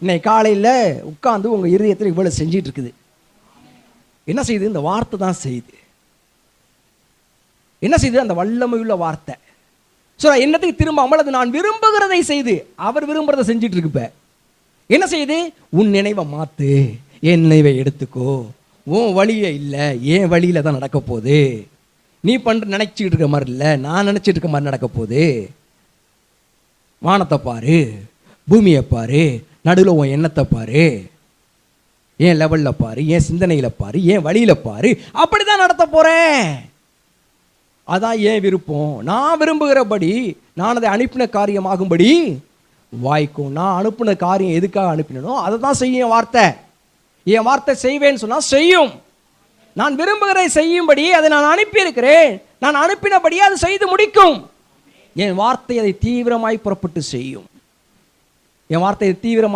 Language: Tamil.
இன்னைக்கு காலையில் உட்காந்து உங்கள் இருதயத்தில் இவ்வளோ செஞ்சிட்டு இருக்குது. என்ன செய்யுது? இந்த வார்த்தை தான் செய்யுது. என்ன செய்யுது? அந்த வல்லமையுள்ள வார்த்தை. ஸோ என்னத்துக்கு திரும்பாமல் அது நான் விரும்புகிறதை செய்து அவர் விரும்புகிறத செஞ்சுட்டு இருக்கு. என்ன செய்யுது? உன் நினைவை மாற்று, என் நினைவை எடுத்துக்கோ. உன் வழியே இல்லை, என் வழியில தான் நடக்க போகுது. நீ நினைச்சிட்டு இருக்க மாதிரி இல்லை, நான் நினைச்சிட்டு இருக்க மாதிரி நடக்க போகுது. வானத்தை பாரு, பூமியை பாரு, நடுவில் உன் எண்ணத்தை பாரு, என் லெவலில் பாரு, என் சிந்தனையில் பாரு, என் வழியில் பாரு. அப்படிதான் நடத்த போறேன். அதான் ஏன் விருப்பம். நான் விரும்புகிறபடி நான் அதை அனுப்பின காரியமாகும்படி வாய்க்கும். நான் அனுப்பின காரியம் எதுக்காக அனுப்பினோ அதை தான் செய்யும் என் வார்த்தை. என் வார்த்தை செய்வேன்னு சொன்னால் செய்யும். நான் விரும்புகிறதை செய்யும்படி அதை நான் அனுப்பியிருக்கிறேன். நான் அனுப்பினபடியே அதை செய்து முடிக்கும். என் வார்த்தை அதை தீவிரமாய் புறப்பட்டு செய்யும். என் வார்த்தை தீவிரமாக